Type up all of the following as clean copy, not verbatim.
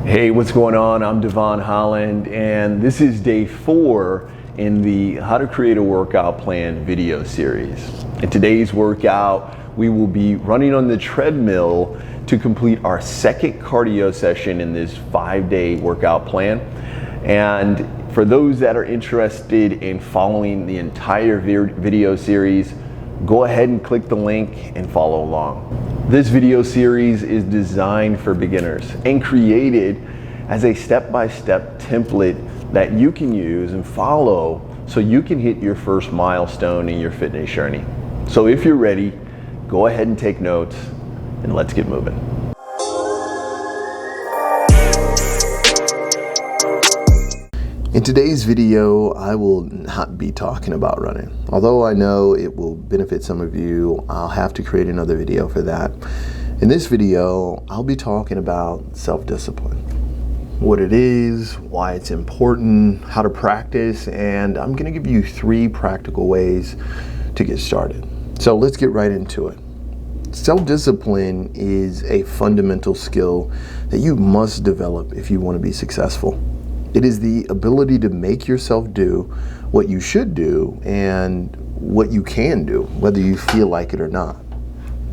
Hey, what's going on? I'm Devon Holland, and this is day 4 in the How to Create a Workout Plan video series. In today's workout, we will be running on the treadmill to complete our second cardio session in this 5-day workout plan. And for those that are interested in following the entire video series, go ahead and click the link and follow along. This video series is designed for beginners and created as a step-by-step template that you can use and follow so you can hit your first milestone in your fitness journey. So if you're ready, go ahead and take notes and let's get moving. In today's video, I will not be talking about running. Although I know it will benefit some of you, I'll have to create another video for that. In this video, I'll be talking about self-discipline. What it is, why it's important, how to practice, and I'm gonna give you 3 practical ways to get started. So let's get right into it. Self-discipline is a fundamental skill that you must develop if you want to be successful. It is the ability to make yourself do what you should do and what you can do, whether you feel like it or not.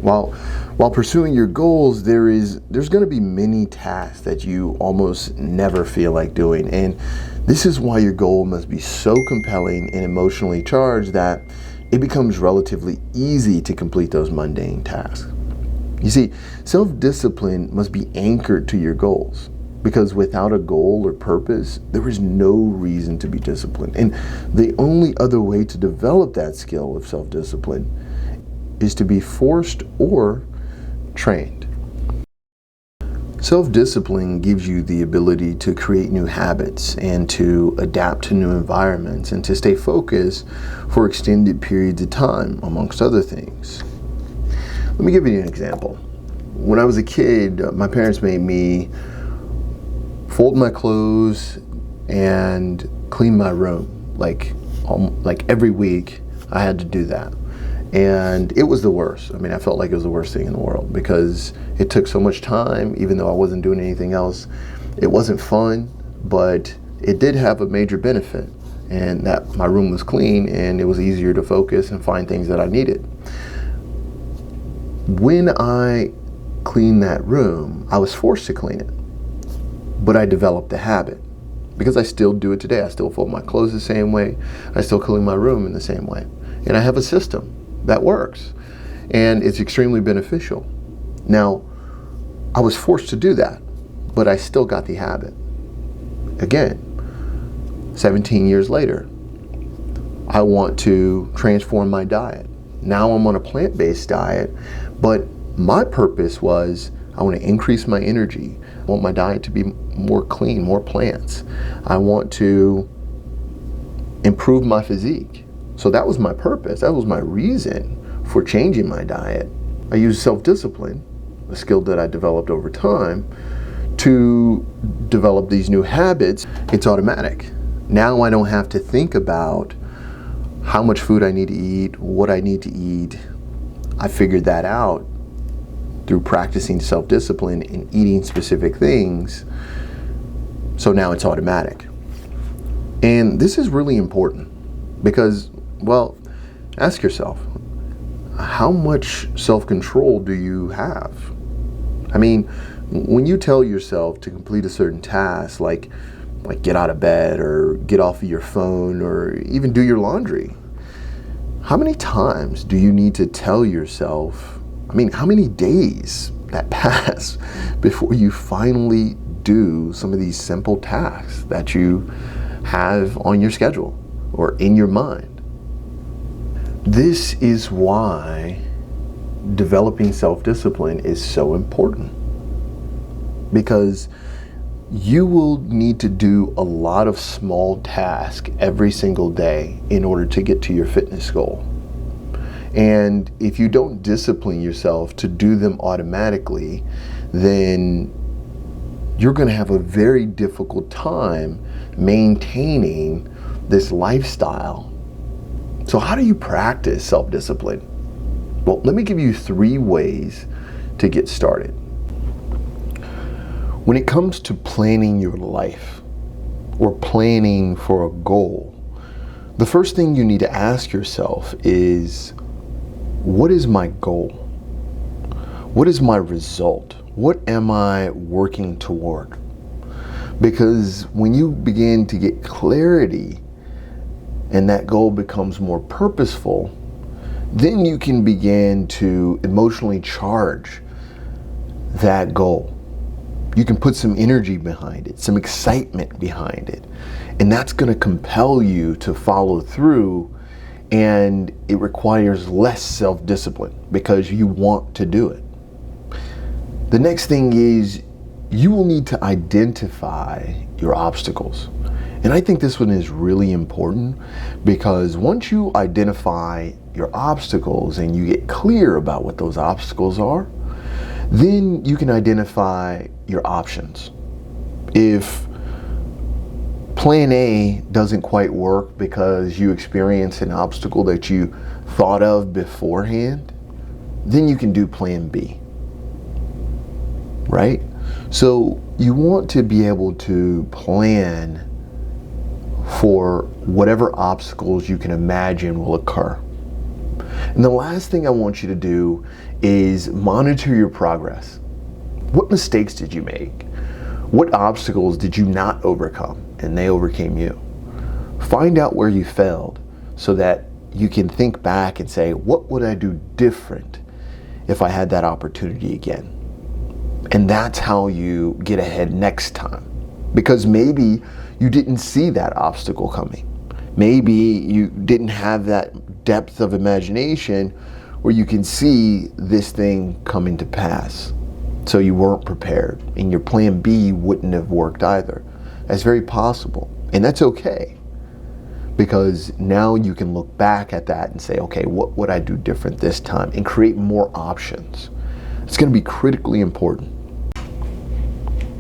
While pursuing your goals, there's going to be many tasks that you almost never feel like doing. And this is why your goal must be so compelling and emotionally charged that it becomes relatively easy to complete those mundane tasks. You see, self-discipline must be anchored to your goals. Because without a goal or purpose, there is no reason to be disciplined. And the only other way to develop that skill of self-discipline is to be forced or trained. Self-discipline gives you the ability to create new habits and to adapt to new environments and to stay focused for extended periods of time, amongst other things. Let me give you an example. When I was a kid, my parents made me fold my clothes and clean my room. Like every week I had to do that. And it was the worst. I mean, I felt like it was the worst thing in the world because it took so much time, even though I wasn't doing anything else. It wasn't fun, but it did have a major benefit, and that my room was clean and it was easier to focus and find things that I needed. When I cleaned that room, I was forced to clean it. But I developed the habit because I still do it today. I still fold my clothes the same way. I still clean my room in the same way. And I have a system that works and it's extremely beneficial. Now, I was forced to do that, but I still got the habit. Again, 17 years later, I want to transform my diet. Now I'm on a plant-based diet, but my purpose was I want to increase my energy. I want my diet to be more clean, more plants. I want to improve my physique. So that was my purpose. That was my reason for changing my diet. I used self-discipline, a skill that I developed over time, to develop these new habits. It's automatic. Now I don't have to think about how much food I need to eat, what I need to eat. I figured that out through practicing self-discipline and eating specific things. So now it's automatic. And this is really important because, well, ask yourself, how much self-control do you have? I mean, when you tell yourself to complete a certain task, like get out of bed or get off of your phone or even do your laundry, how many times do you need to tell yourself, I mean, how many days that pass before you finally do some of these simple tasks that you have on your schedule or in your mind? This is why developing self-discipline is so important, because you will need to do a lot of small tasks every single day in order to get to your fitness goal. And if you don't discipline yourself to do them automatically, then you're going to have a very difficult time maintaining this lifestyle. So how do you practice self-discipline? Well, let me give you 3 ways to get started. When it comes to planning your life or planning for a goal, the first thing you need to ask yourself is, what is my goal? What is my result? What am I working toward? Because when you begin to get clarity and that goal becomes more purposeful, then you can begin to emotionally charge that goal. You can put some energy behind it, some excitement behind it, and that's going to compel you to follow through, and it requires less self-discipline because you want to do it. The next thing is you will need to identify your obstacles. And I think this one is really important because once you identify your obstacles and you get clear about what those obstacles are, then you can identify your options. If plan A doesn't quite work because you experience an obstacle that you thought of beforehand, then you can do plan B, right? So you want to be able to plan for whatever obstacles you can imagine will occur. And the last thing I want you to do is monitor your progress. What mistakes did you make? What obstacles did you not overcome and they overcame you? Find out where you failed so that you can think back and say, what would I do different if I had that opportunity again? And that's how you get ahead next time. Because maybe you didn't see that obstacle coming. Maybe you didn't have that depth of imagination where you can see this thing coming to pass. So you weren't prepared, and your plan B wouldn't have worked either. That's very possible, and that's okay. Because now you can look back at that and say, okay, what would I do different this time? And create more options. It's going to be critically important.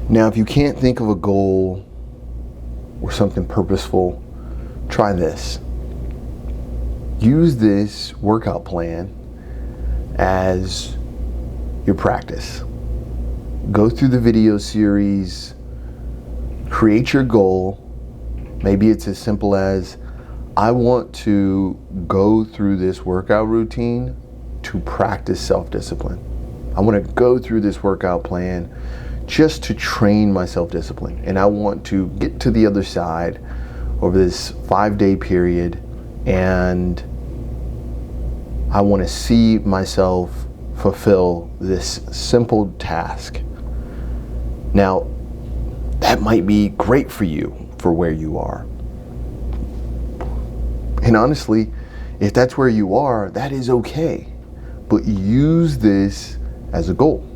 Now, if you can't think of a goal or something purposeful, try this. Use this workout plan as your practice. Go through the video series, create your goal. Maybe it's as simple as, I want to go through this workout routine to practice self-discipline. I want to go through this workout plan just to train my self-discipline. And I want to get to the other side over this 5-day period, and I want to see myself fulfill this simple task. Now, that might be great for you for where you are. And honestly, if that's where you are, that is okay. But use this as a goal.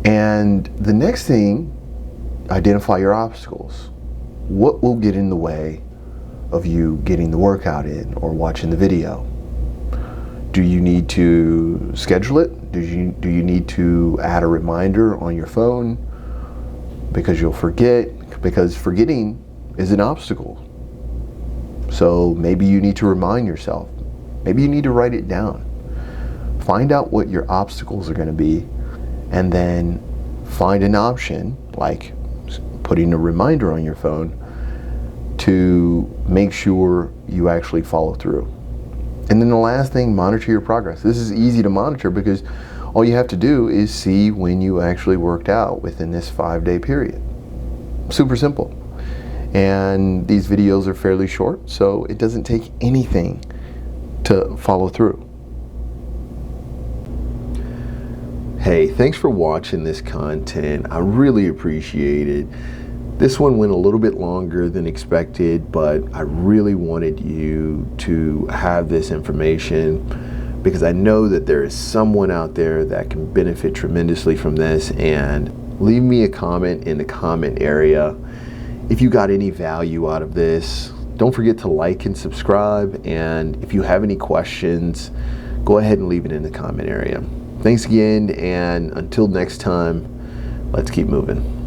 And the next thing, identify your obstacles. What will get in the way of you getting the workout in or watching the video? Do you need to schedule it? Do you need to add a reminder on your phone? Because you'll forget, because forgetting is an obstacle. So maybe you need to remind yourself. Maybe you need to write it down. Find out what your obstacles are going to be, and then find an option like putting a reminder on your phone to make sure you actually follow through. And then the last thing, monitor your progress. This is easy to monitor because all you have to do is see when you actually worked out within this 5-day period. Super simple. And these videos are fairly short, so it doesn't take anything to follow through. Hey, thanks for watching this content. I really appreciate it. This one went a little bit longer than expected, but I really wanted you to have this information because I know that there is someone out there that can benefit tremendously from this. And leave me a comment in the comment area if you got any value out of this. Don't forget to like and subscribe, and if you have any questions, go ahead and leave it in the comment area. Thanks again, and until next time, let's keep moving.